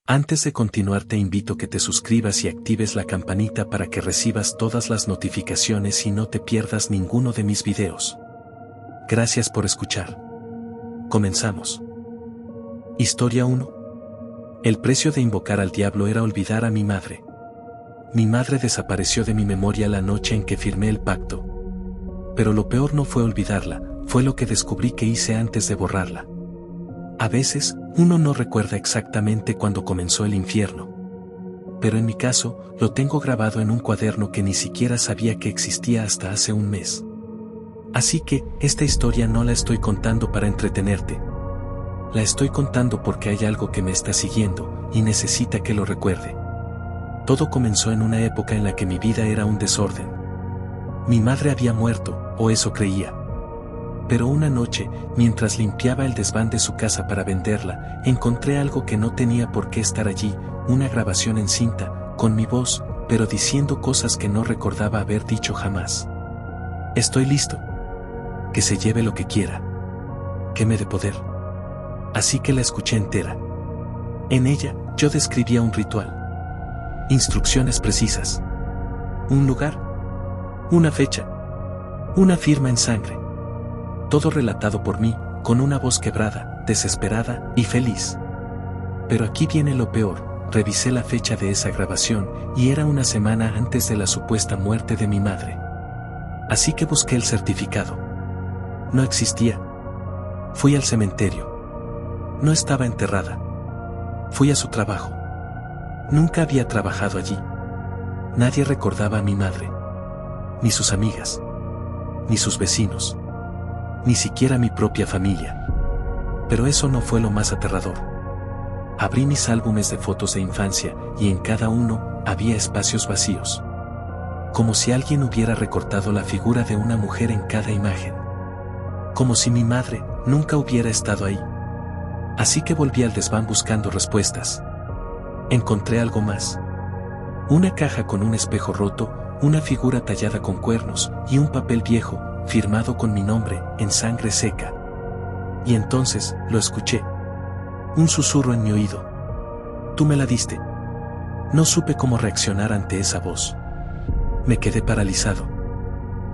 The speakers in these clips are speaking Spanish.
Antes de continuar te invito a que te suscribas y actives la campanita para que recibas todas las notificaciones y no te pierdas ninguno de mis videos. Gracias por escuchar. Comenzamos. Historia 1. El precio de invocar al diablo era olvidar a mi madre. Mi madre desapareció de mi memoria la noche en que firmé el pacto. Pero lo peor no fue olvidarla, fue lo que descubrí que hice antes de borrarla. A veces, uno no recuerda exactamente cuándo comenzó el infierno. Pero en mi caso, lo tengo grabado en un cuaderno que ni siquiera sabía que existía hasta hace un mes. Así que, esta historia no la estoy contando para entretenerte. La estoy contando porque hay algo que me está siguiendo, y necesita que lo recuerde. Todo comenzó en una época en la que mi vida era un desorden. Mi madre había muerto, o eso creía. Pero una noche, mientras limpiaba el desván de su casa para venderla, encontré algo que no tenía por qué estar allí, una grabación en cinta, con mi voz, pero diciendo cosas que no recordaba haber dicho jamás. Estoy listo. Que se lleve lo que quiera. Que me dé poder. Así que la escuché entera. En ella, yo describía un ritual. Instrucciones precisas. Un lugar. Una fecha. Una firma en sangre. Todo relatado por mí, con una voz quebrada, desesperada y feliz. Pero aquí viene lo peor, revisé la fecha de esa grabación, y era una semana antes de la supuesta muerte de mi madre. Así que busqué el certificado. No existía. Fui al cementerio. No estaba enterrada. Fui a su trabajo. Nunca había trabajado allí. Nadie recordaba a mi madre. Ni sus amigas. Ni sus vecinos. Ni siquiera mi propia familia. Pero eso no fue lo más aterrador. Abrí mis álbumes de fotos de infancia, y en cada uno, había espacios vacíos. Como si alguien hubiera recortado la figura de una mujer en cada imagen. Como si mi madre, nunca hubiera estado ahí. Así que volví al desván buscando respuestas. Encontré algo más. Una caja con un espejo roto, una figura tallada con cuernos, y un papel viejo, firmado con mi nombre, en sangre seca. Y entonces, lo escuché. Un susurro en mi oído. Tú me la diste. No supe cómo reaccionar ante esa voz. Me quedé paralizado.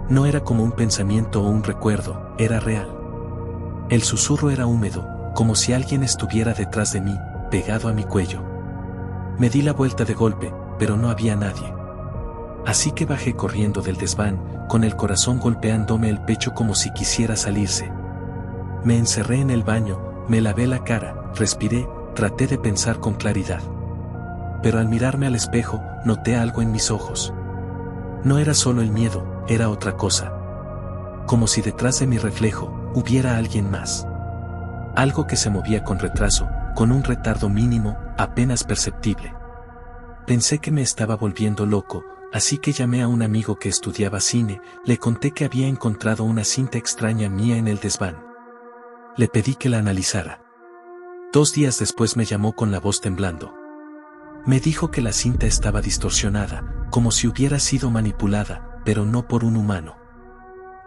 No era como un pensamiento o un recuerdo, era real. El susurro era húmedo, como si alguien estuviera detrás de mí, pegado a mi cuello. Me di la vuelta de golpe, pero no había nadie. Así que bajé corriendo del desván, con el corazón golpeándome el pecho como si quisiera salirse. Me encerré en el baño, me lavé la cara, respiré, traté de pensar con claridad. Pero al mirarme al espejo, noté algo en mis ojos. No era solo el miedo, era otra cosa. Como si detrás de mi reflejo, hubiera alguien más. Algo que se movía con retraso, con un retardo mínimo, apenas perceptible. Pensé que me estaba volviendo loco. Así que llamé a un amigo que estudiaba cine, le conté que había encontrado una cinta extraña mía en el desván. Le pedí que la analizara. 2 días después me llamó con la voz temblando. Me dijo que la cinta estaba distorsionada, como si hubiera sido manipulada, pero no por un humano.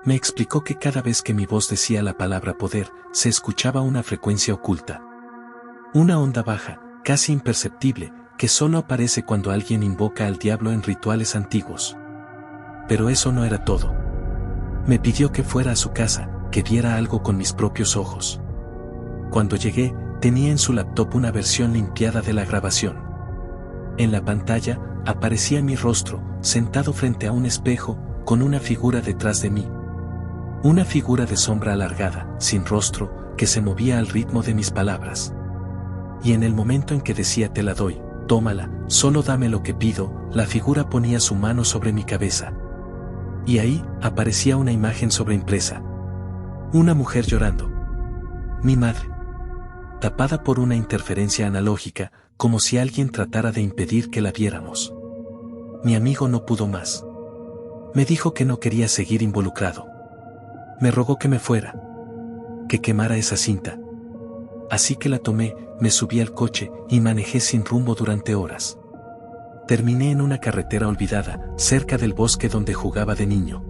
Me explicó que cada vez que mi voz decía la palabra poder, se escuchaba una frecuencia oculta. Una onda baja, casi imperceptible, que solo aparece cuando alguien invoca al diablo en rituales antiguos. Pero eso no era todo. Me pidió que fuera a su casa, que viera algo con mis propios ojos. Cuando llegué, tenía en su laptop una versión limpiada de la grabación. En la pantalla, aparecía mi rostro, sentado frente a un espejo, con una figura detrás de mí. Una figura de sombra alargada, sin rostro, que se movía al ritmo de mis palabras. Y en el momento en que decía te la doy, tómala, solo dame lo que pido, la figura ponía su mano sobre mi cabeza. Y ahí, aparecía una imagen sobreimpresa. Una mujer llorando. Mi madre. Tapada por una interferencia analógica, como si alguien tratara de impedir que la viéramos. Mi amigo no pudo más. Me dijo que no quería seguir involucrado. Me rogó que me fuera. Que quemara esa cinta. Así que la tomé, me subí al coche, y manejé sin rumbo durante horas. Terminé en una carretera olvidada, cerca del bosque donde jugaba de niño.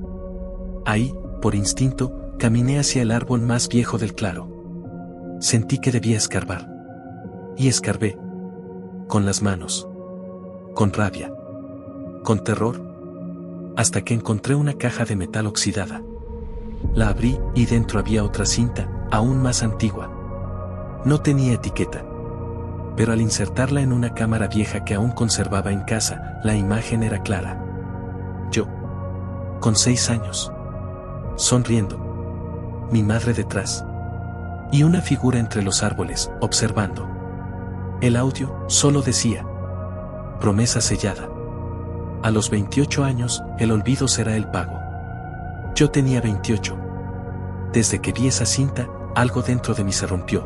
Ahí, por instinto, caminé hacia el árbol más viejo del claro. Sentí que debía escarbar. Y escarbé. con las manos, con rabia, con terror, hasta que encontré una caja de metal oxidada. La abrí y dentro había otra cinta, aún más antigua. No tenía etiqueta, pero al insertarla en una cámara vieja que aún conservaba en casa, la imagen era clara. Yo, con 6 años, sonriendo, mi madre detrás, y una figura entre los árboles, observando. El audio solo decía: promesa sellada. A los 28 años, el olvido será el pago. Yo tenía 28. Desde que vi esa cinta, algo dentro de mí se rompió.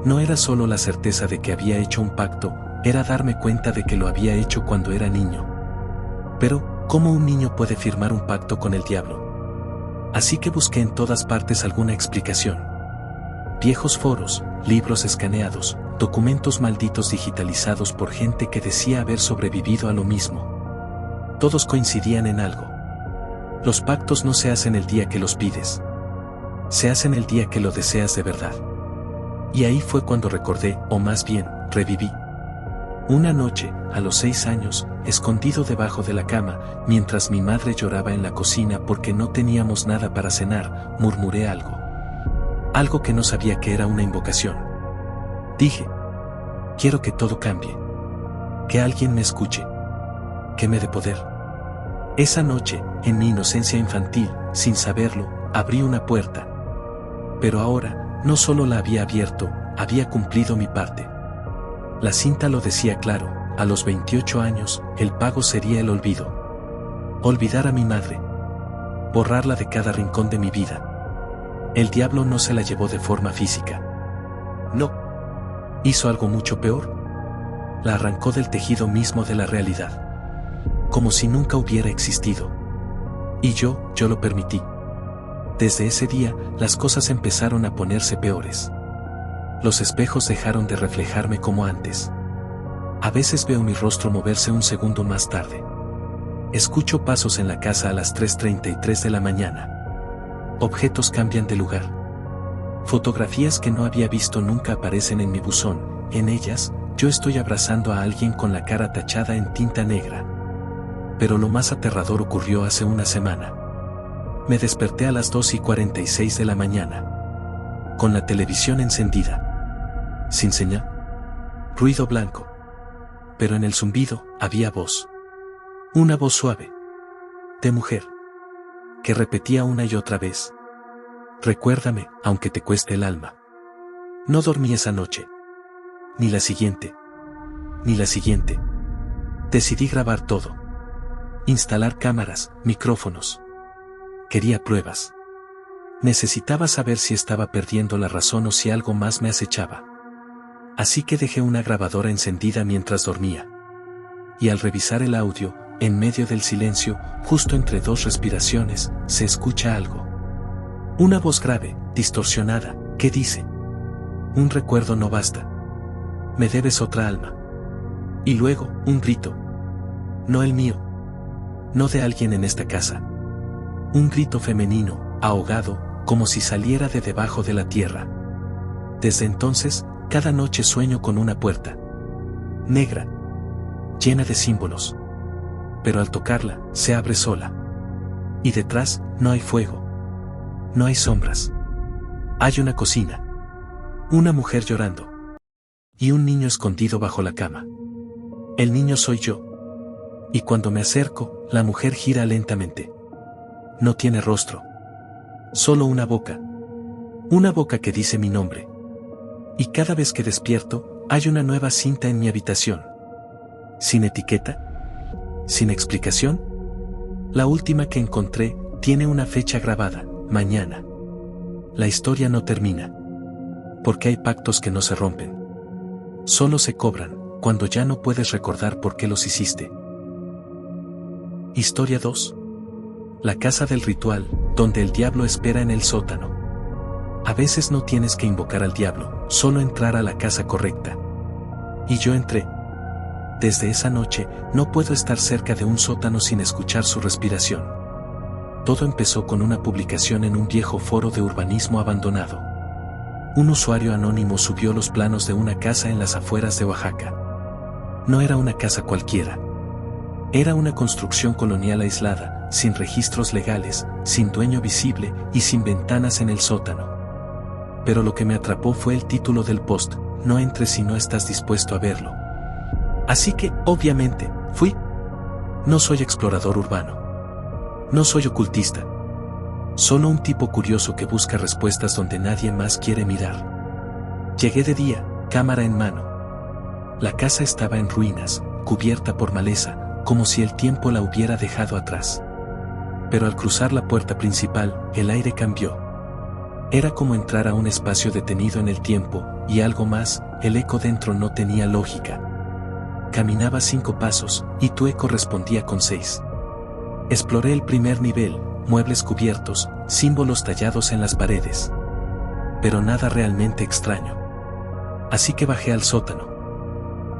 No era solo la certeza de que había hecho un pacto, era darme cuenta de que lo había hecho cuando era niño. Pero, ¿cómo un niño puede firmar un pacto con el diablo? Así que busqué en todas partes alguna explicación. Viejos foros, libros escaneados, documentos malditos digitalizados por gente que decía haber sobrevivido a lo mismo. Todos coincidían en algo. Los pactos no se hacen el día que los pides. Se hacen el día que lo deseas de verdad. Y ahí fue cuando recordé, o más bien, reviví. Una noche, a los 6 años, escondido debajo de la cama, mientras mi madre lloraba en la cocina porque no teníamos nada para cenar, murmuré algo. Algo que no sabía que era una invocación. Dije: quiero que todo cambie. Que alguien me escuche. Que me dé poder. Esa noche, en mi inocencia infantil, sin saberlo, abrí una puerta. Pero ahora, no solo la había abierto, había cumplido mi parte. La cinta lo decía claro: a los 28 años, el pago sería el olvido. Olvidar a mi madre. Borrarla de cada rincón de mi vida. El diablo no se la llevó de forma física. No. Hizo algo mucho peor. La arrancó del tejido mismo de la realidad. Como si nunca hubiera existido. Y yo lo permití. Desde ese día, las cosas empezaron a ponerse peores. Los espejos dejaron de reflejarme como antes. A veces veo mi rostro moverse un segundo más tarde. Escucho pasos en la casa a las 3:33 de la mañana. Objetos cambian de lugar. Fotografías que no había visto nunca aparecen en mi buzón. En ellas, yo estoy abrazando a alguien con la cara tachada en tinta negra. Pero lo más aterrador ocurrió hace una semana. Me desperté a las 2:46 de la mañana. Con la televisión encendida. Sin señal. Ruido blanco. Pero en el zumbido, había voz. Una voz suave. De mujer. Que repetía una y otra vez: recuérdame, aunque te cueste el alma. No dormí esa noche. Ni la siguiente. Ni la siguiente. Decidí grabar todo. Instalar cámaras, micrófonos. Quería pruebas. Necesitaba saber si estaba perdiendo la razón o si algo más me acechaba. Así que dejé una grabadora encendida mientras dormía. Y al revisar el audio, en medio del silencio, justo entre 2 respiraciones, se escucha algo. Una voz grave, distorsionada, que dice: un recuerdo no basta. Me debes otra alma. Y luego, un grito. No el mío. No de alguien en esta casa. Un grito femenino, ahogado, como si saliera de debajo de la tierra. Desde entonces, cada noche sueño con una puerta. Negra. Llena de símbolos. Pero al tocarla, se abre sola. Y detrás, no hay fuego. No hay sombras. Hay una cocina. Una mujer llorando. Y un niño escondido bajo la cama. El niño soy yo. Y cuando me acerco, la mujer gira lentamente. No tiene rostro. Solo una boca. Una boca que dice mi nombre. Y cada vez que despierto, hay una nueva cinta en mi habitación. Sin etiqueta. Sin explicación. La última que encontré, tiene una fecha grabada: mañana. La historia no termina. Porque hay pactos que no se rompen. Solo se cobran, cuando ya no puedes recordar por qué los hiciste. Historia 2. La casa del ritual, donde el diablo espera en el sótano. A veces no tienes que invocar al diablo, solo entrar a la casa correcta. Y yo entré. Desde esa noche, no puedo estar cerca de un sótano sin escuchar su respiración. Todo empezó con una publicación en un viejo foro de urbanismo abandonado. Un usuario anónimo subió los planos de una casa en las afueras de Oaxaca. No era una casa cualquiera. Era una construcción colonial aislada, sin registros legales, sin dueño visible y sin ventanas en el sótano. Pero lo que me atrapó fue el título del post: no entres si no estás dispuesto a verlo. Así que, obviamente, fui. No soy explorador urbano. No soy ocultista. Solo un tipo curioso que busca respuestas donde nadie más quiere mirar. Llegué de día, cámara en mano. La casa estaba en ruinas, cubierta por maleza, como si el tiempo la hubiera dejado atrás. Pero al cruzar la puerta principal, el aire cambió. Era como entrar a un espacio detenido en el tiempo, y algo más, el eco dentro no tenía lógica. Caminaba 5 pasos, y tu eco respondía con 6. Exploré el primer nivel, muebles cubiertos, símbolos tallados en las paredes. Pero nada realmente extraño. Así que bajé al sótano.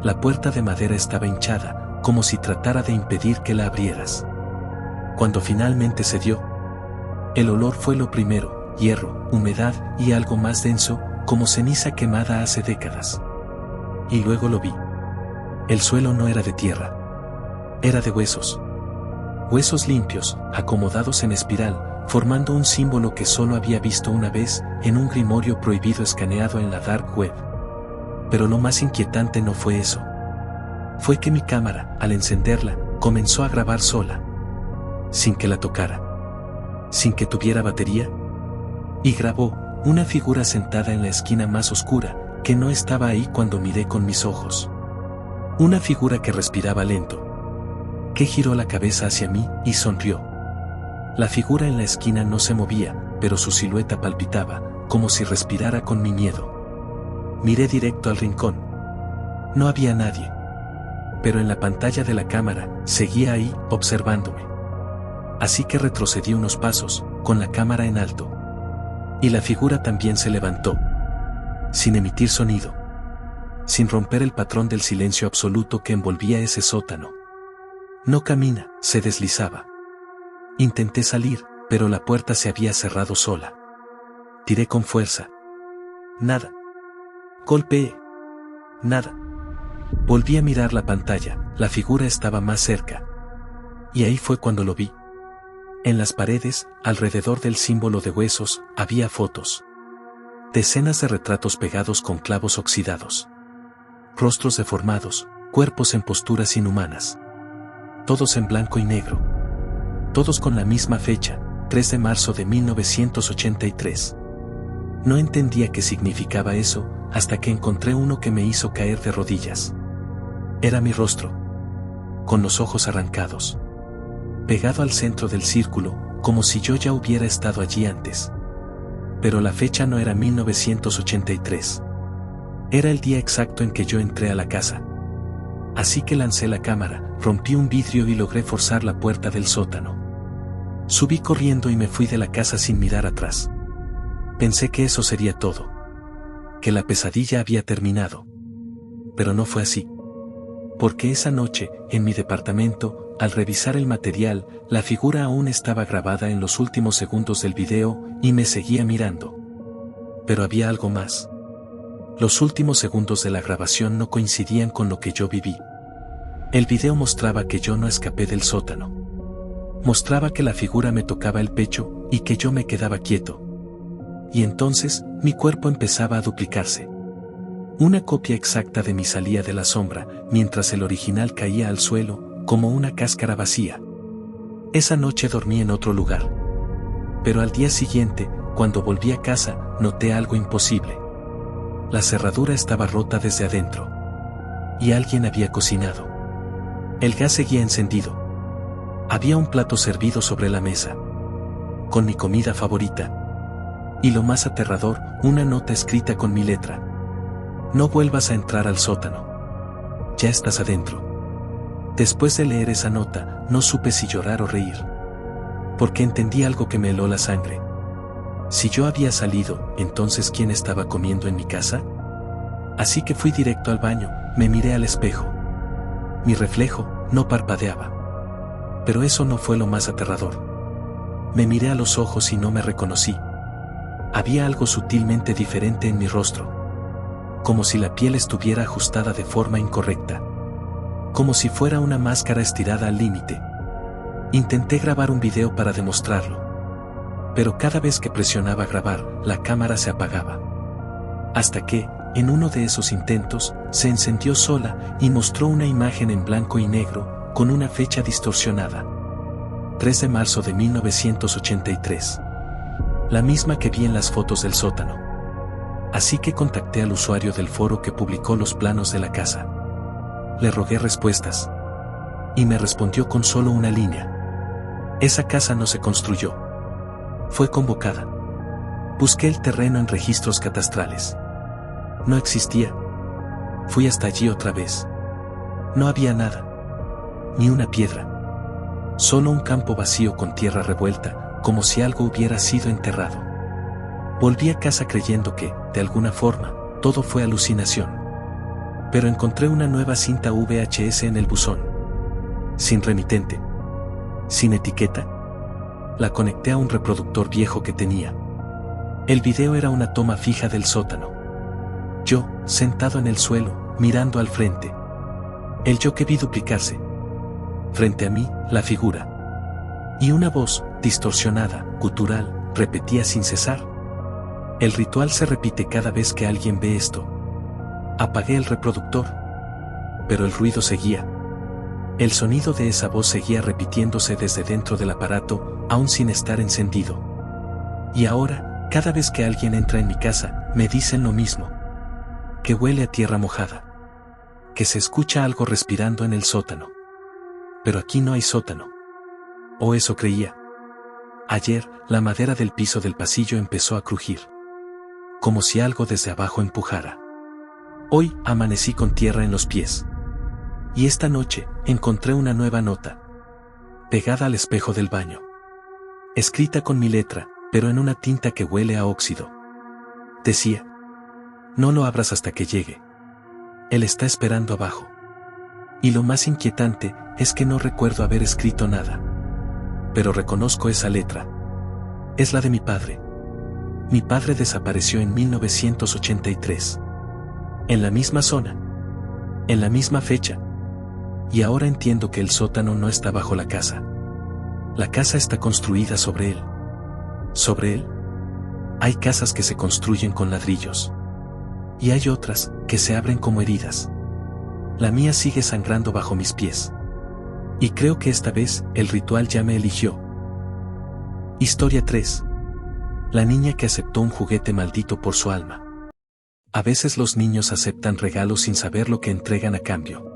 La puerta de madera estaba hinchada, como si tratara de impedir que la abrieras. Cuando finalmente se dio, el olor fue lo primero: hierro, humedad y algo más denso, como ceniza quemada hace décadas. Y luego lo vi. El suelo no era de tierra. Era de huesos. Huesos limpios, acomodados en espiral, formando un símbolo que solo había visto una vez, en un grimorio prohibido escaneado en la dark web. Pero lo más inquietante no fue eso. Fue que mi cámara, al encenderla, comenzó a grabar sola. Sin que la tocara. Sin que tuviera batería. Y grabó una figura sentada en la esquina más oscura, que no estaba ahí cuando miré con mis ojos. Una figura que respiraba lento. Que giró la cabeza hacia mí y sonrió. La figura en la esquina no se movía, pero su silueta palpitaba, como si respirara con mi miedo. Miré directo al rincón. No había nadie. Pero en la pantalla de la cámara, seguía ahí, observándome. Así que retrocedí unos pasos, con la cámara en alto. Y la figura también se levantó. Sin emitir sonido. Sin romper el patrón del silencio absoluto que envolvía ese sótano. No camina, se deslizaba. Intenté salir, pero la puerta se había cerrado sola. Tiré con fuerza. Nada. Golpeé. Nada. Volví a mirar la pantalla, la figura estaba más cerca. Y ahí fue cuando lo vi. En las paredes, alrededor del símbolo de huesos, había fotos. Decenas de retratos pegados con clavos oxidados. Rostros deformados, cuerpos en posturas inhumanas. Todos en blanco y negro. Todos con la misma fecha, 3 de marzo de 1983. No entendía qué significaba eso, hasta que encontré uno que me hizo caer de rodillas. Era mi rostro. Con los ojos arrancados. Pegado al centro del círculo, como si yo ya hubiera estado allí antes. Pero la fecha no era 1983. Era el día exacto en que yo entré a la casa. Así que lancé la cámara, rompí un vidrio y logré forzar la puerta del sótano. Subí corriendo y me fui de la casa sin mirar atrás. Pensé que eso sería todo. Que la pesadilla había terminado. Pero no fue así. Porque esa noche, en mi departamento, al revisar el material, la figura aún estaba grabada en los últimos segundos del video y me seguía mirando. Pero había algo más. Los últimos segundos de la grabación no coincidían con lo que yo viví. El video mostraba que yo no escapé del sótano. Mostraba que la figura me tocaba el pecho y que yo me quedaba quieto. Y entonces, mi cuerpo empezaba a duplicarse. Una copia exacta de mí salía de la sombra, mientras el original caía al suelo, como una cáscara vacía. Esa noche dormí en otro lugar. Pero al día siguiente, cuando volví a casa, noté algo imposible. La cerradura estaba rota desde adentro. Y alguien había cocinado. El gas seguía encendido. Había un plato servido sobre la mesa. Con mi comida favorita. Y lo más aterrador, una nota escrita con mi letra. No vuelvas a entrar al sótano. Ya estás adentro. Después de leer esa nota, no supe si llorar o reír. Porque entendí algo que me heló la sangre. Si yo había salido, entonces ¿quién estaba comiendo en mi casa? Así que fui directo al baño, me miré al espejo. Mi reflejo no parpadeaba. Pero eso no fue lo más aterrador. Me miré a los ojos y no me reconocí. Había algo sutilmente diferente en mi rostro. Como si la piel estuviera ajustada de forma incorrecta. como si fuera una máscara estirada al límite. Intenté grabar un video para demostrarlo. Pero cada vez que presionaba grabar, la cámara se apagaba. Hasta que, en uno de esos intentos, se encendió sola y mostró una imagen en blanco y negro, con una fecha distorsionada. 3 de marzo de 1983. La misma que vi en las fotos del sótano. Así que contacté al usuario del foro que publicó los planos de la casa. Le rogué respuestas. Y me respondió con solo una línea. Esa casa no se construyó. Fue convocada. Busqué el terreno en registros catastrales. No existía. Fui hasta allí otra vez. No había nada. Ni una piedra. Solo un campo vacío con tierra revuelta, como si algo hubiera sido enterrado. Volví a casa creyendo que, de alguna forma, todo fue alucinación. Pero encontré una nueva cinta VHS en el buzón. Sin remitente. Sin etiqueta. La conecté a un reproductor viejo que tenía. El video era una toma fija del sótano. Yo, sentado en el suelo, mirando al frente. El yo que vi duplicarse. Frente a mí, la figura. Y una voz, distorsionada, gutural, repetía sin cesar. El ritual se repite cada vez que alguien ve esto. Apagué el reproductor. Pero el ruido seguía. El sonido de esa voz seguía repitiéndose desde dentro del aparato, aún sin estar encendido. Y ahora, cada vez que alguien entra en mi casa, me dicen lo mismo. Que huele a tierra mojada. Que se escucha algo respirando en el sótano. Pero aquí no hay sótano. O eso creía. Ayer, la madera del piso del pasillo empezó a crujir. Como si algo desde abajo empujara. Hoy, amanecí con tierra en los pies. Y esta noche, encontré una nueva nota. Pegada al espejo del baño. Escrita con mi letra, pero en una tinta que huele a óxido. Decía: no lo abras hasta que llegue. Él está esperando abajo. Y lo más inquietante, es que no recuerdo haber escrito nada. Pero reconozco esa letra. Es la de mi padre. Mi padre desapareció en 1983. En la misma zona. En la misma fecha. Y ahora entiendo que el sótano no está bajo la casa. La casa está construida sobre él. Sobre él. Hay casas que se construyen con ladrillos. Y hay otras, que se abren como heridas. La mía sigue sangrando bajo mis pies. Y creo que esta vez, el ritual ya me eligió. Historia 3. La niña que aceptó un juguete maldito por su alma. A veces los niños aceptan regalos sin saber lo que entregan a cambio.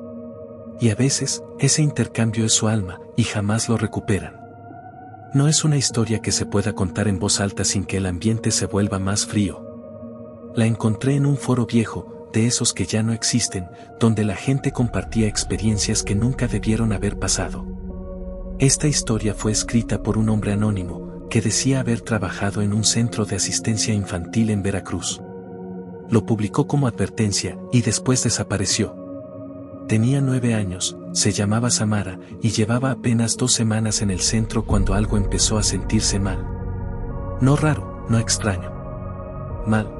Y a veces, ese intercambio es su alma, y jamás lo recuperan. No es una historia que se pueda contar en voz alta sin que el ambiente se vuelva más frío. La encontré en un foro viejo, de esos que ya no existen, donde la gente compartía experiencias que nunca debieron haber pasado. Esta historia fue escrita por un hombre anónimo, que decía haber trabajado en un centro de asistencia infantil en Veracruz. Lo publicó como advertencia, y después desapareció. Tenía 9 años, se llamaba Samara, y llevaba apenas 2 semanas en el centro cuando algo empezó a sentirse mal. No raro, no extraño. Mal.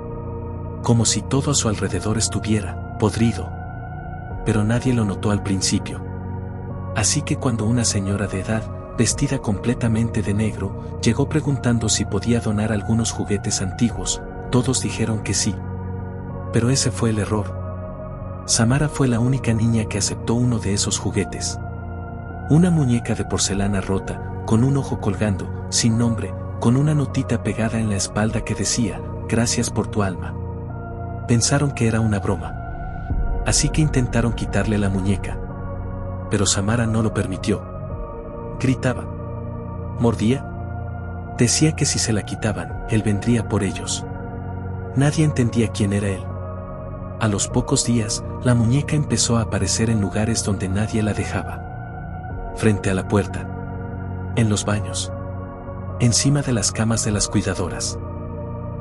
Como si todo a su alrededor estuviera podrido. Pero nadie lo notó al principio. Así que cuando una señora de edad, vestida completamente de negro, llegó preguntando si podía donar algunos juguetes antiguos, todos dijeron que sí. Pero ese fue el error. Samara fue la única niña que aceptó uno de esos juguetes. Una muñeca de porcelana rota, con un ojo colgando, sin nombre, con una notita pegada en la espalda que decía: gracias por tu alma. Pensaron que era una broma. Así que intentaron quitarle la muñeca. Pero Samara no lo permitió. Gritaba. Mordía. Decía que si se la quitaban, él vendría por ellos. Nadie entendía quién era él. A los pocos días, la muñeca empezó a aparecer en lugares donde nadie la dejaba. Frente a la puerta. En los baños. Encima de las camas de las cuidadoras.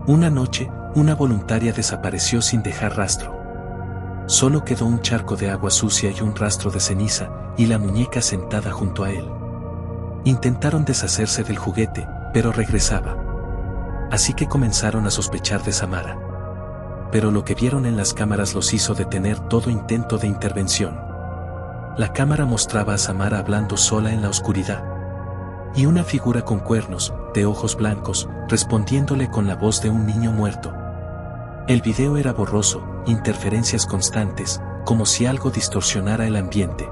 Una noche, una voluntaria desapareció sin dejar rastro. Solo quedó un charco de agua sucia y un rastro de ceniza, y la muñeca sentada junto a él. Intentaron deshacerse del juguete, pero regresaba. Así que comenzaron a sospechar de Samara. Pero lo que vieron en las cámaras los hizo detener todo intento de intervención. La cámara mostraba a Samara hablando sola en la oscuridad. Y una figura con cuernos, de ojos blancos, respondiéndole con la voz de un niño muerto. El video era borroso, interferencias constantes, como si algo distorsionara el ambiente.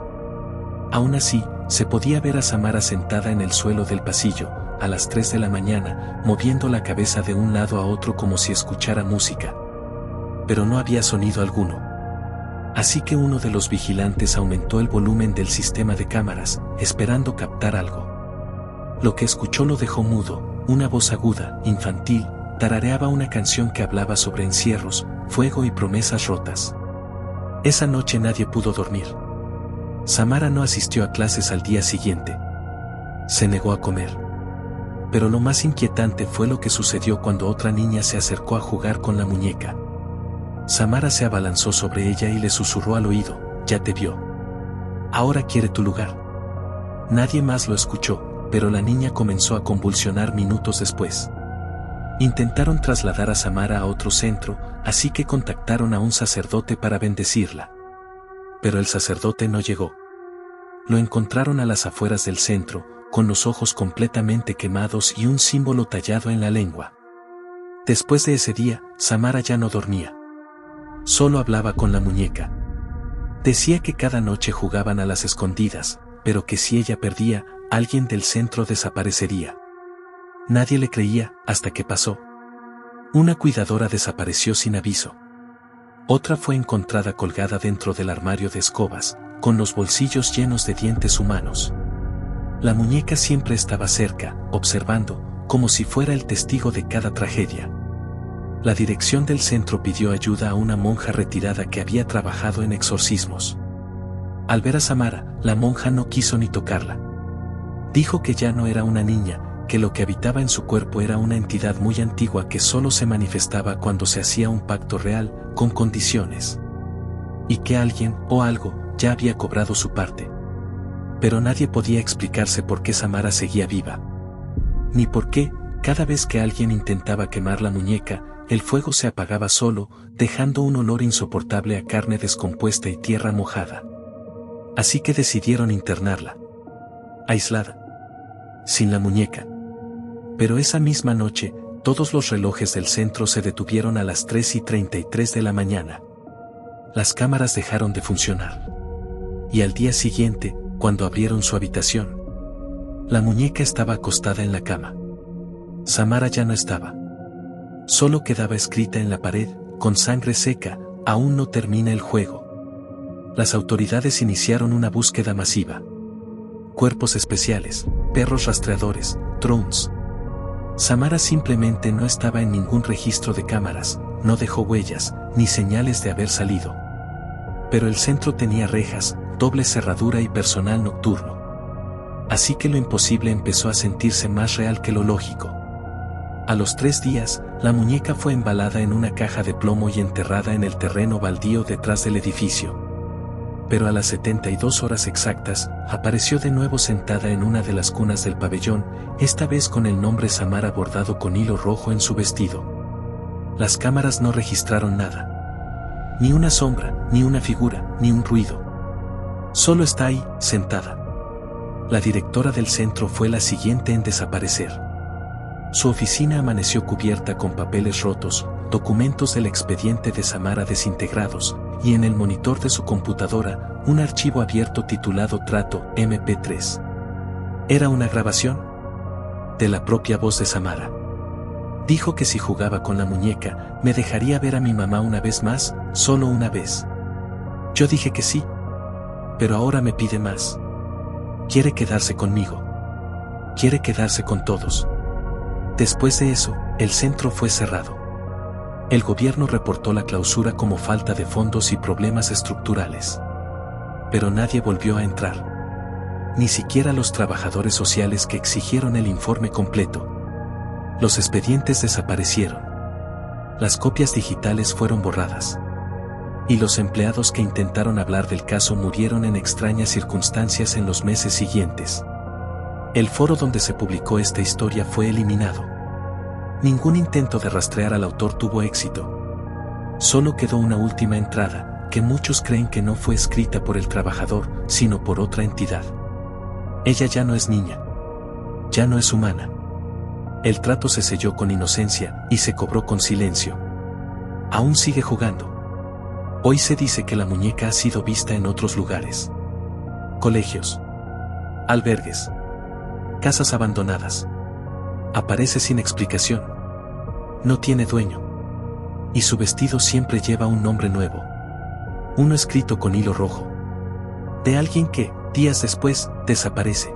Aún así, se podía ver a Samara sentada en el suelo del pasillo, a las 3 de la mañana, moviendo la cabeza de un lado a otro como si escuchara música. Pero no había sonido alguno. Así que uno de los vigilantes aumentó el volumen del sistema de cámaras, esperando captar algo. Lo que escuchó lo dejó mudo. Una voz aguda, infantil, tarareaba una canción que hablaba sobre encierros, fuego y promesas rotas. Esa noche nadie pudo dormir. Samara no asistió a clases al día siguiente. Se negó a comer. Pero lo más inquietante fue lo que sucedió cuando otra niña se acercó a jugar con la muñeca. Samara se abalanzó sobre ella y le susurró al oído: «Ya te vio. Ahora quiere tu lugar». Nadie más lo escuchó, pero la niña comenzó a convulsionar minutos después. Intentaron trasladar a Samara a otro centro, así que contactaron a un sacerdote para bendecirla. Pero el sacerdote no llegó. Lo encontraron a las afueras del centro, con los ojos completamente quemados y un símbolo tallado en la lengua. Después de ese día, Samara ya no dormía. Solo hablaba con la muñeca. Decía que cada noche jugaban a las escondidas, pero que si ella perdía, alguien del centro desaparecería. Nadie le creía, hasta que pasó. Una cuidadora desapareció sin aviso. Otra fue encontrada colgada dentro del armario de escobas, con los bolsillos llenos de dientes humanos. La muñeca siempre estaba cerca, observando, como si fuera el testigo de cada tragedia. La dirección del centro pidió ayuda a una monja retirada que había trabajado en exorcismos. Al ver a Samara, la monja no quiso ni tocarla. Dijo que ya no era una niña, que lo que habitaba en su cuerpo era una entidad muy antigua que solo se manifestaba cuando se hacía un pacto real, con condiciones. Y que alguien, o algo, ya había cobrado su parte. Pero nadie podía explicarse por qué Samara seguía viva. Ni por qué, cada vez que alguien intentaba quemar la muñeca, el fuego se apagaba solo, dejando un olor insoportable a carne descompuesta y tierra mojada. Así que decidieron internarla. Aislada. Sin la muñeca. Pero esa misma noche, todos los relojes del centro se detuvieron a las 3:33 de la mañana. Las cámaras dejaron de funcionar. Y al día siguiente, cuando abrieron su habitación, la muñeca estaba acostada en la cama. Samara ya no estaba. Solo quedaba escrita en la pared, con sangre seca: «Aún no termina el juego». Las autoridades iniciaron una búsqueda masiva. Cuerpos especiales, perros rastreadores, drones. Samara simplemente no estaba en ningún registro de cámaras, no dejó huellas, ni señales de haber salido. Pero el centro tenía rejas, doble cerradura y personal nocturno. Así que lo imposible empezó a sentirse más real que lo lógico. A los 3 días, la muñeca fue embalada en una caja de plomo y enterrada en el terreno baldío detrás del edificio. Pero a las 72 horas exactas, apareció de nuevo sentada en una de las cunas del pabellón, esta vez con el nombre Samara bordado con hilo rojo en su vestido. Las cámaras no registraron nada. Ni una sombra, ni una figura, ni un ruido. Solo está ahí, sentada. La directora del centro fue la siguiente en desaparecer. Su oficina amaneció cubierta con papeles rotos, documentos del expediente de Samara desintegrados, y en el monitor de su computadora, un archivo abierto titulado Trato MP3. Era una grabación de la propia voz de Samara. Dijo que si jugaba con la muñeca, me dejaría ver a mi mamá una vez más, solo una vez. Yo dije que sí. Pero ahora me pide más. Quiere quedarse conmigo. Quiere quedarse con todos. Después de eso, el centro fue cerrado. El gobierno reportó la clausura como falta de fondos y problemas estructurales. Pero nadie volvió a entrar. Ni siquiera los trabajadores sociales que exigieron el informe completo. Los expedientes desaparecieron. Las copias digitales fueron borradas. Y los empleados que intentaron hablar del caso murieron en extrañas circunstancias en los meses siguientes. El foro donde se publicó esta historia fue eliminado. Ningún intento de rastrear al autor tuvo éxito. Solo quedó una última entrada, que muchos creen que no fue escrita por el trabajador, sino por otra entidad. Ella ya no es niña. Ya no es humana. El trato se selló con inocencia y se cobró con silencio. Aún sigue jugando. Hoy se dice que la muñeca ha sido vista en otros lugares. Colegios. Albergues. Casas abandonadas. Aparece sin explicación. No tiene dueño. Y su vestido siempre lleva un nombre nuevo. Uno escrito con hilo rojo. De alguien que, días después, desaparece.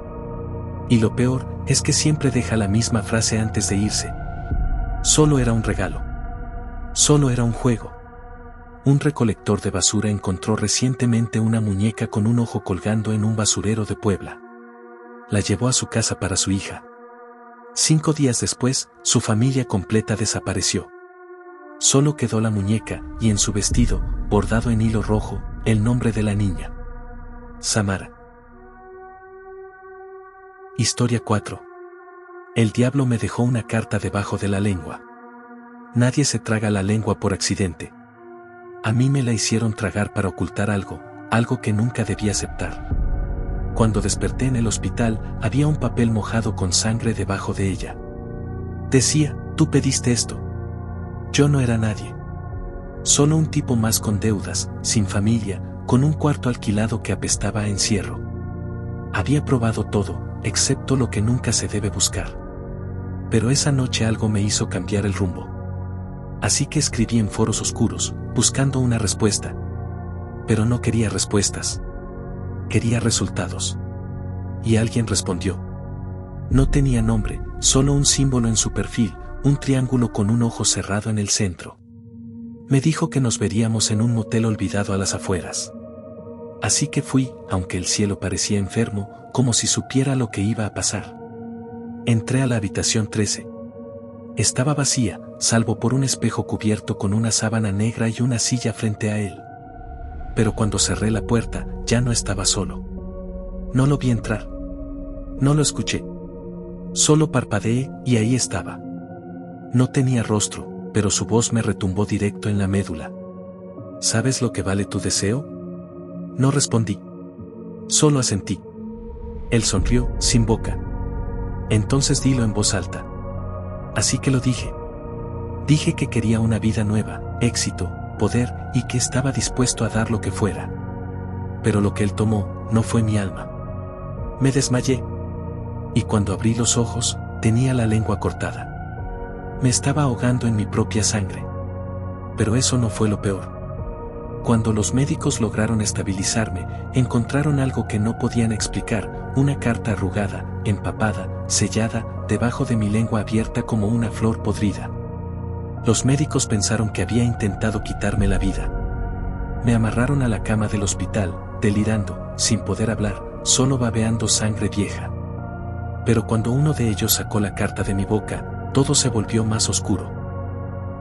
Y lo peor es que siempre deja la misma frase antes de irse. Solo era un regalo. Solo era un juego. Un recolector de basura encontró recientemente una muñeca con un ojo colgando en un basurero de Puebla. La llevó a su casa para su hija. 5 días después, su familia completa desapareció. Solo quedó la muñeca y en su vestido, bordado en hilo rojo, el nombre de la niña. Samara. Historia 4. El diablo me dejó una carta debajo de la lengua. Nadie se traga la lengua por accidente. A mí me la hicieron tragar para ocultar algo que nunca debía aceptar. Cuando desperté en el hospital, había un papel mojado con sangre debajo de ella. Decía, tú pediste esto. Yo no era nadie. Solo un tipo más con deudas, sin familia, con un cuarto alquilado que apestaba a encierro. Había probado todo, excepto lo que nunca se debe buscar. Pero esa noche algo me hizo cambiar el rumbo. Así que escribí en foros oscuros, buscando una respuesta. Pero no quería respuestas. Quería resultados. Y alguien respondió. No tenía nombre, solo un símbolo en su perfil, un triángulo con un ojo cerrado en el centro. Me dijo que nos veríamos en un motel olvidado a las afueras. Así que fui, aunque el cielo parecía enfermo, como si supiera lo que iba a pasar. Entré a la habitación 13. Estaba vacía, salvo por un espejo cubierto con una sábana negra y una silla frente a él. Pero cuando cerré la puerta, ya no estaba solo. No lo vi entrar. No lo escuché. Solo parpadeé y ahí estaba. No tenía rostro, pero su voz me retumbó directo en la médula. ¿Sabes lo que vale tu deseo? No respondí. Solo asentí. Él sonrió, sin boca. Entonces dilo en voz alta. Así que lo dije. Dije que quería una vida nueva, éxito, poder, y que estaba dispuesto a dar lo que fuera. Pero lo que él tomó, no fue mi alma. Me desmayé. Y cuando abrí los ojos, tenía la lengua cortada. Me estaba ahogando en mi propia sangre. Pero eso no fue lo peor. Cuando los médicos lograron estabilizarme, encontraron algo que no podían explicar, una carta arrugada, empapada, sellada, debajo de mi lengua abierta como una flor podrida. Los médicos pensaron que había intentado quitarme la vida. Me amarraron a la cama del hospital, delirando, sin poder hablar, solo babeando sangre vieja. Pero cuando uno de ellos sacó la carta de mi boca, todo se volvió más oscuro.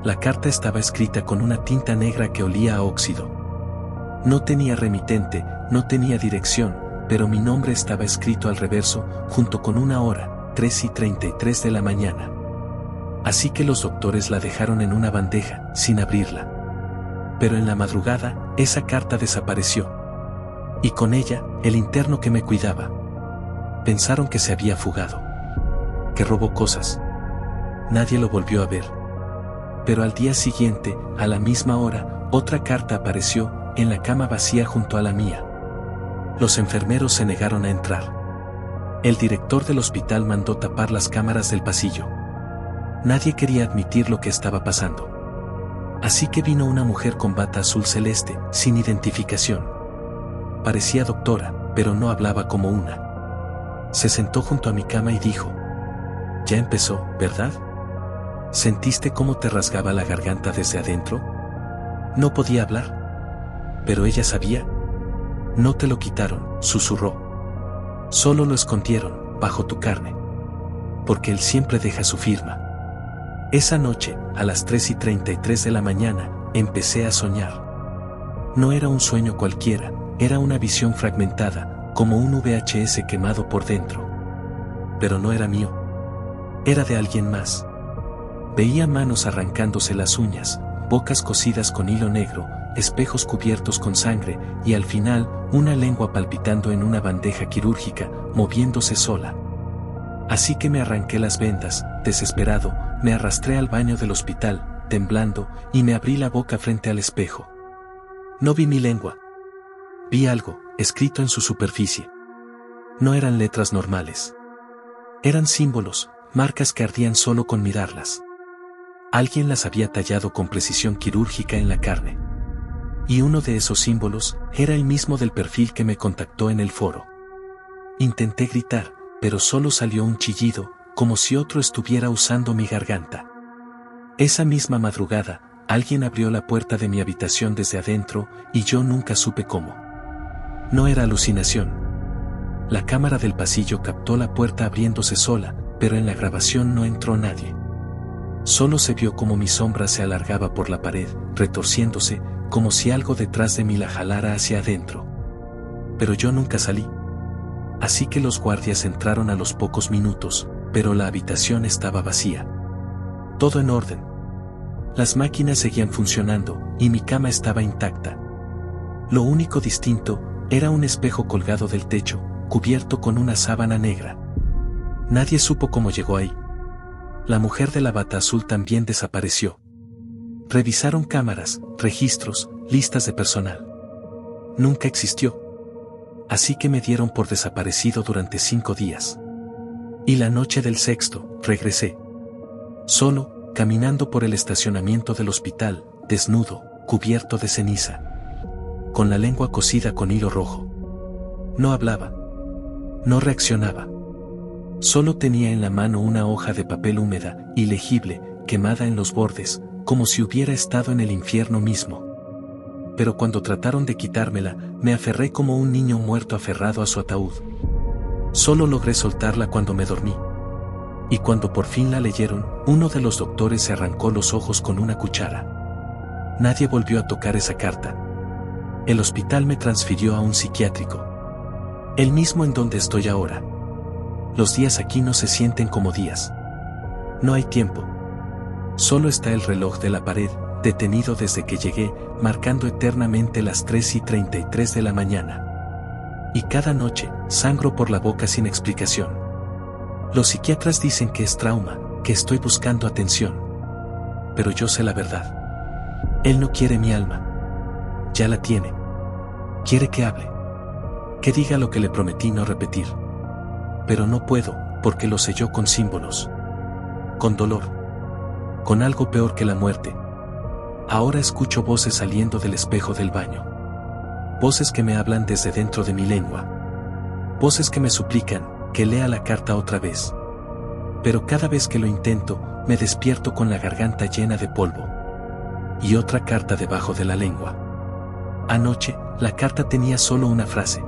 La carta estaba escrita con una tinta negra que olía a óxido. No tenía remitente, no tenía dirección, pero mi nombre estaba escrito al reverso, junto con una hora, 3:33 de la mañana. Así que los doctores la dejaron en una bandeja, sin abrirla. Pero en la madrugada, esa carta desapareció. Y con ella, el interno que me cuidaba. Pensaron que se había fugado. Que robó cosas. Nadie lo volvió a ver. Pero al día siguiente, a la misma hora, otra carta apareció, en la cama vacía junto a la mía. Los enfermeros se negaron a entrar. El director del hospital mandó tapar las cámaras del pasillo. Nadie quería admitir lo que estaba pasando. Así que vino una mujer con bata azul celeste, sin identificación. Parecía doctora, pero no hablaba como una. Se sentó junto a mi cama y dijo: «Ya empezó, ¿verdad? ¿Sentiste cómo te rasgaba la garganta desde adentro?» No podía hablar. Pero ella sabía. «No te lo quitaron», susurró. «Solo lo escondieron, bajo tu carne. Porque él siempre deja su firma». Esa noche, a las 3:33 de la mañana, empecé a soñar. No era un sueño cualquiera, era una visión fragmentada, como un VHS quemado por dentro. Pero no era mío. Era de alguien más. Veía manos arrancándose las uñas, bocas cosidas con hilo negro, espejos cubiertos con sangre, y al final, una lengua palpitando en una bandeja quirúrgica, moviéndose sola. Así que me arranqué las vendas, desesperado, me arrastré al baño del hospital, temblando, y me abrí la boca frente al espejo. No vi mi lengua. Vi algo, escrito en su superficie. No eran letras normales. Eran símbolos, marcas que ardían solo con mirarlas. Alguien las había tallado con precisión quirúrgica en la carne. Y uno de esos símbolos era el mismo del perfil que me contactó en el foro. Intenté gritar, pero solo salió un chillido, como si otro estuviera usando mi garganta. Esa misma madrugada, alguien abrió la puerta de mi habitación desde adentro, y yo nunca supe cómo. No era alucinación. La cámara del pasillo captó la puerta abriéndose sola, pero en la grabación no entró nadie. Solo se vio como mi sombra se alargaba por la pared, retorciéndose, como si algo detrás de mí la jalara hacia adentro. Pero yo nunca salí. Así que los guardias entraron a los pocos minutos, pero la habitación estaba vacía. Todo en orden. Las máquinas seguían funcionando, y mi cama estaba intacta. Lo único distinto era un espejo colgado del techo, cubierto con una sábana negra. Nadie supo cómo llegó ahí. La mujer de la bata azul también desapareció. Revisaron cámaras, registros, listas de personal. Nunca existió. Así que me dieron por desaparecido durante 5 días. Y la noche del sexto, regresé. Solo, caminando por el estacionamiento del hospital, desnudo, cubierto de ceniza. Con la lengua cosida con hilo rojo. No hablaba. No reaccionaba. Solo tenía en la mano una hoja de papel húmeda, ilegible, quemada en los bordes, como si hubiera estado en el infierno mismo. Pero cuando trataron de quitármela, me aferré como un niño muerto aferrado a su ataúd. Solo logré soltarla cuando me dormí. Y cuando por fin la leyeron, uno de los doctores se arrancó los ojos con una cuchara. Nadie volvió a tocar esa carta. El hospital me transfirió a un psiquiátrico. El mismo en donde estoy ahora. Los días aquí no se sienten como días. No hay tiempo. Solo está el reloj de la pared, detenido desde que llegué, marcando eternamente las 3:33 de la mañana. Y cada noche, sangro por la boca sin explicación. Los psiquiatras dicen que es trauma, que estoy buscando atención. Pero yo sé la verdad. Él no quiere mi alma. Ya la tiene. Quiere que hable. Que diga lo que le prometí no repetir. Pero no puedo, porque lo selló con símbolos. Con dolor. Con algo peor que la muerte. Ahora escucho voces saliendo del espejo del baño. Voces que me hablan desde dentro de mi lengua. Voces que me suplican que lea la carta otra vez. Pero cada vez que lo intento, me despierto con la garganta llena de polvo. Y otra carta debajo de la lengua. Anoche, la carta tenía solo una frase.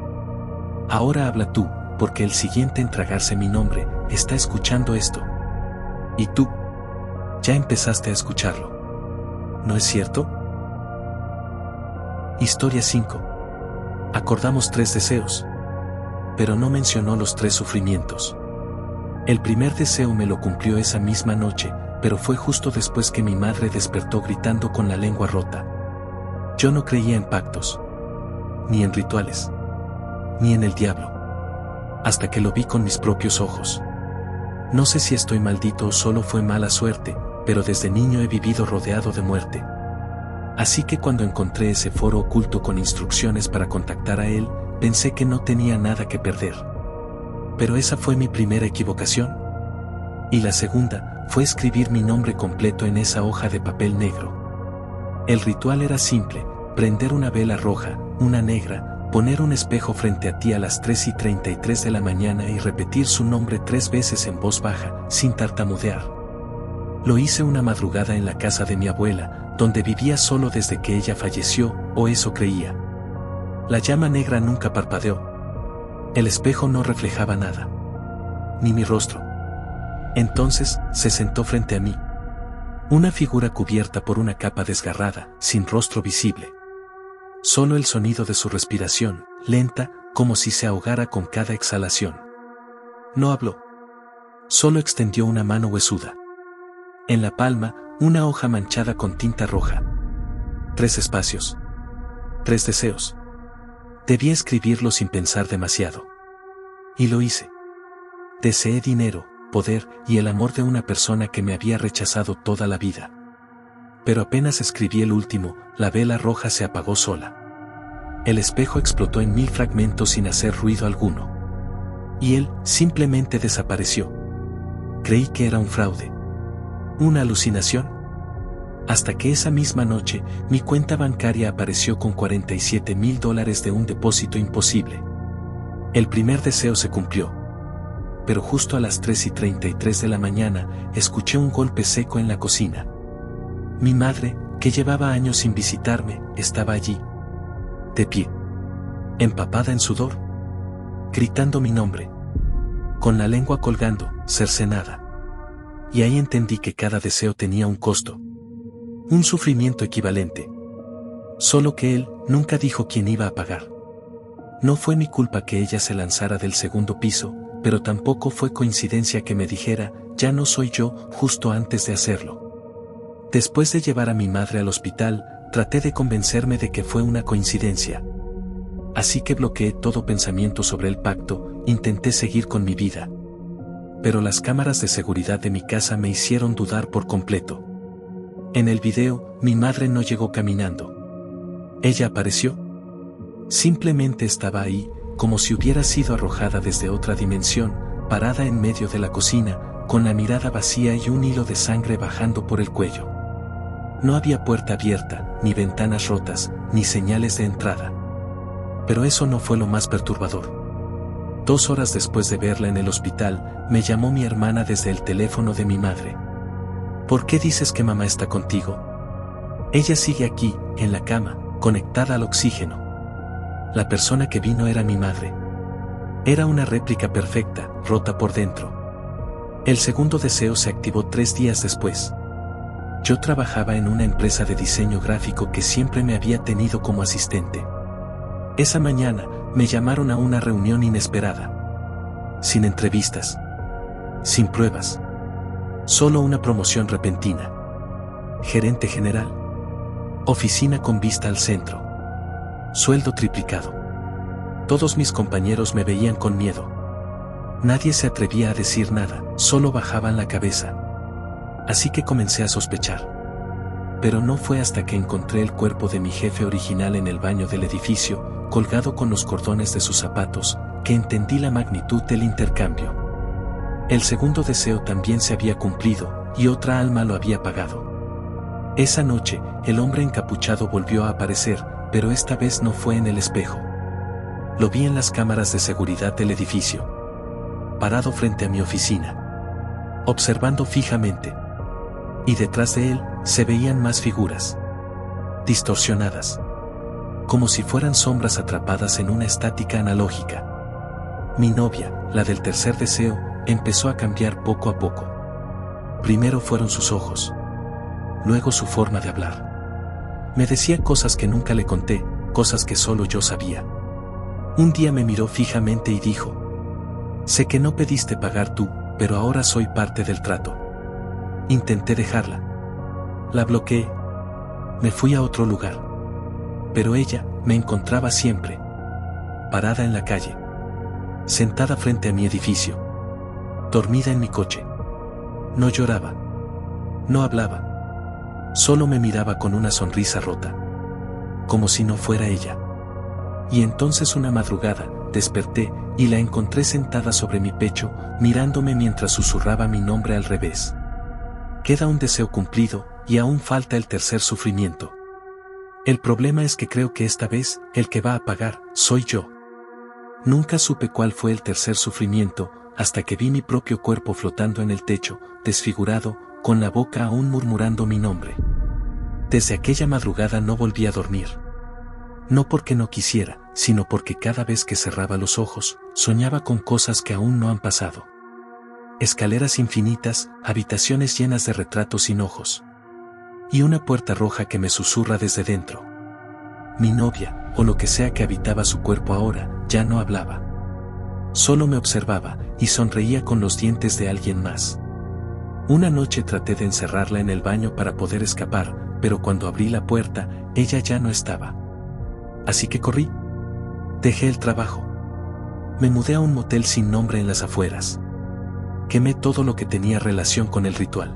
Ahora habla tú, porque el siguiente en tragarse mi nombre, está escuchando esto. Y tú, ya empezaste a escucharlo. ¿No es cierto? Historia 5. Acordamos 3 deseos. Pero no mencionó los 3 sufrimientos. El primer deseo me lo cumplió esa misma noche, pero fue justo después que mi madre despertó gritando con la lengua rota. Yo no creía en pactos. Ni en rituales. Ni en el diablo. Hasta que lo vi con mis propios ojos. No sé si estoy maldito o solo fue mala suerte, pero desde niño he vivido rodeado de muerte. Así que cuando encontré ese foro oculto con instrucciones para contactar a él, pensé que no tenía nada que perder. Pero esa fue mi primera equivocación. Y la segunda, fue escribir mi nombre completo en esa hoja de papel negro. El ritual era simple: prender una vela roja, una negra, poner un espejo frente a ti a las 3:33 de la mañana y repetir su nombre 3 veces en voz baja, sin tartamudear. Lo hice una madrugada en la casa de mi abuela, donde vivía solo desde que ella falleció, o eso creía. La llama negra nunca parpadeó. El espejo no reflejaba nada. Ni mi rostro. Entonces, se sentó frente a mí. Una figura cubierta por una capa desgarrada, sin rostro visible. Solo el sonido de su respiración, lenta, como si se ahogara con cada exhalación. No habló. Solo extendió una mano huesuda. En la palma, una hoja manchada con tinta roja. 3 espacios. 3 deseos. Debí escribirlo sin pensar demasiado. Y lo hice. Deseé dinero, poder y el amor de una persona que me había rechazado toda la vida. Pero apenas escribí el último, la vela roja se apagó sola. El espejo explotó en 1000 fragmentos sin hacer ruido alguno. Y él simplemente desapareció. Creí que era un fraude. Una alucinación. Hasta que esa misma noche, mi cuenta bancaria apareció con $47,000 de un depósito imposible. El primer deseo se cumplió. Pero justo a las 3:33 de la mañana, escuché un golpe seco en la cocina. Mi madre, que llevaba años sin visitarme, estaba allí. De pie. Empapada en sudor. Gritando mi nombre. Con la lengua colgando, cercenada. Y ahí entendí que cada deseo tenía un costo. Un sufrimiento equivalente. Solo que él nunca dijo quién iba a pagar. No fue mi culpa que ella se lanzara del segundo piso, pero tampoco fue coincidencia que me dijera, ya no soy yo, justo antes de hacerlo. Después de llevar a mi madre al hospital, traté de convencerme de que fue una coincidencia. Así que bloqueé todo pensamiento sobre el pacto, intenté seguir con mi vida. Pero las cámaras de seguridad de mi casa me hicieron dudar por completo. En el video, mi madre no llegó caminando. Ella apareció. Simplemente estaba ahí, como si hubiera sido arrojada desde otra dimensión, parada en medio de la cocina, con la mirada vacía y un hilo de sangre bajando por el cuello. No había puerta abierta, ni ventanas rotas, ni señales de entrada. Pero eso no fue lo más perturbador. 2 horas después de verla en el hospital, me llamó mi hermana desde el teléfono de mi madre. ¿Por qué dices que mamá está contigo? Ella sigue aquí, en la cama, conectada al oxígeno. La persona que vino era mi madre. Era una réplica perfecta, rota por dentro. El segundo deseo se activó 3 días después. Yo trabajaba en una empresa de diseño gráfico que siempre me había tenido como asistente. Esa mañana, me llamaron a una reunión inesperada. Sin entrevistas. Sin pruebas. Solo una promoción repentina. Gerente general. Oficina con vista al centro. Sueldo triplicado. Todos mis compañeros me veían con miedo. Nadie se atrevía a decir nada, solo bajaban la cabeza. Así que comencé a sospechar. Pero no fue hasta que encontré el cuerpo de mi jefe original en el baño del edificio, colgado con los cordones de sus zapatos, que entendí la magnitud del intercambio. El segundo deseo también se había cumplido, y otra alma lo había pagado. Esa noche, el hombre encapuchado volvió a aparecer, pero esta vez no fue en el espejo. Lo vi en las cámaras de seguridad del edificio. Parado frente a mi oficina. Observando fijamente. Y detrás de él, se veían más figuras. Distorsionadas. Como si fueran sombras atrapadas en una estática analógica. Mi novia, la del tercer deseo, empezó a cambiar poco a poco. Primero fueron sus ojos. Luego su forma de hablar. Me decía cosas que nunca le conté, cosas que solo yo sabía. Un día me miró fijamente y dijo: sé que no pediste pagar tú, pero ahora soy parte del trato. Intenté dejarla. La bloqueé. Me fui a otro lugar. Pero ella me encontraba siempre. Parada en la calle. Sentada frente a mi edificio. Dormida en mi coche. No lloraba. No hablaba. Solo me miraba con una sonrisa rota. Como si no fuera ella. Y entonces una madrugada, desperté, y la encontré sentada sobre mi pecho, mirándome mientras susurraba mi nombre al revés. Queda un deseo cumplido, y aún falta el tercer sufrimiento. El problema es que creo que esta vez, el que va a pagar, soy yo. Nunca supe cuál fue el tercer sufrimiento, hasta que vi mi propio cuerpo flotando en el techo, desfigurado, con la boca aún murmurando mi nombre. Desde aquella madrugada no volví a dormir. No porque no quisiera, sino porque cada vez que cerraba los ojos, soñaba con cosas que aún no han pasado. Escaleras infinitas, habitaciones llenas de retratos sin ojos. Y una puerta roja que me susurra desde dentro. Mi novia, o lo que sea que habitaba su cuerpo ahora, ya no hablaba. Solo me observaba, y sonreía con los dientes de alguien más. Una noche traté de encerrarla en el baño para poder escapar, pero cuando abrí la puerta, ella ya no estaba. Así que corrí. Dejé el trabajo. Me mudé a un motel sin nombre en las afueras. Quemé todo lo que tenía relación con el ritual.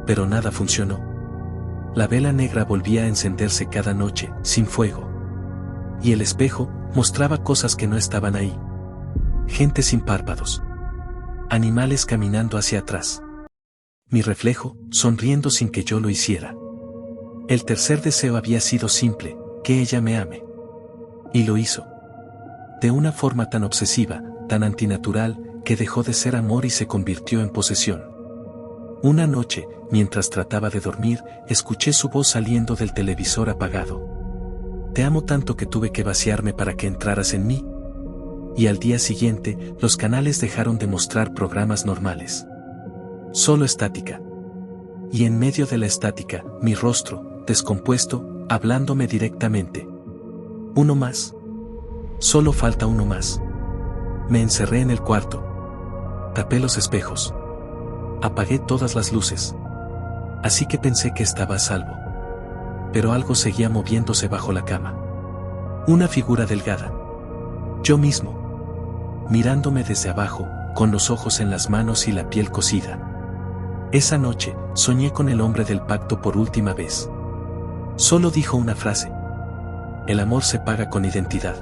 Pero nada funcionó. La vela negra volvía a encenderse cada noche, sin fuego. Y el espejo mostraba cosas que no estaban ahí. Gente sin párpados. Animales caminando hacia atrás. Mi reflejo, sonriendo sin que yo lo hiciera. El tercer deseo había sido simple, que ella me ame. Y lo hizo. De una forma tan obsesiva, tan antinatural, que dejó de ser amor y se convirtió en posesión. Una noche, mientras trataba de dormir, escuché su voz saliendo del televisor apagado. Te amo tanto que tuve que vaciarme para que entraras en mí. Y al día siguiente, los canales dejaron de mostrar programas normales. Solo estática. Y en medio de la estática, mi rostro, descompuesto, hablándome directamente. Uno más. Solo falta uno más. Me encerré en el cuarto. Tapé los espejos. Apagué todas las luces. Así que pensé que estaba a salvo. Pero algo seguía moviéndose bajo la cama. Una figura delgada. Yo mismo. Mirándome desde abajo, con los ojos en las manos y la piel cocida. Esa noche, soñé con el hombre del pacto por última vez. Solo dijo una frase. El amor se paga con identidad.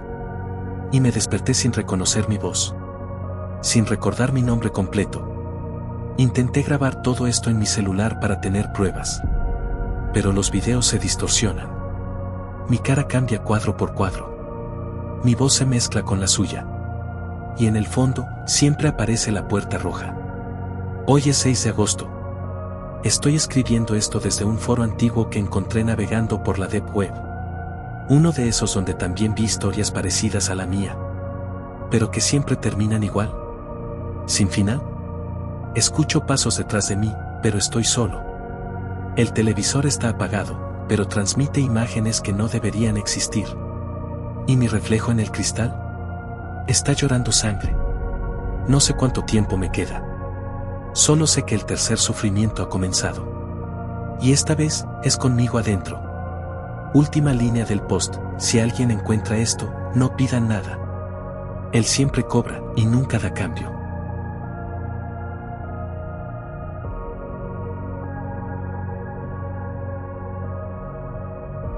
Y me desperté sin reconocer mi voz. Sin recordar mi nombre completo. Intenté grabar todo esto en mi celular para tener pruebas. Pero los videos se distorsionan. Mi cara cambia cuadro por cuadro. Mi voz se mezcla con la suya. Y en el fondo, siempre aparece la puerta roja. Hoy es 6 de agosto. Estoy escribiendo esto desde un foro antiguo que encontré navegando por la Deep Web. Uno de esos donde también vi historias parecidas a la mía. Pero que siempre terminan igual. Sin final. Escucho pasos detrás de mí, pero estoy solo. El televisor está apagado, pero transmite imágenes que no deberían existir. ¿Y mi reflejo en el cristal? Está llorando sangre. No sé cuánto tiempo me queda. Solo sé que el tercer sufrimiento ha comenzado. Y esta vez, es conmigo adentro. Última línea del post: si alguien encuentra esto, no pidan nada. Él siempre cobra, y nunca da cambio.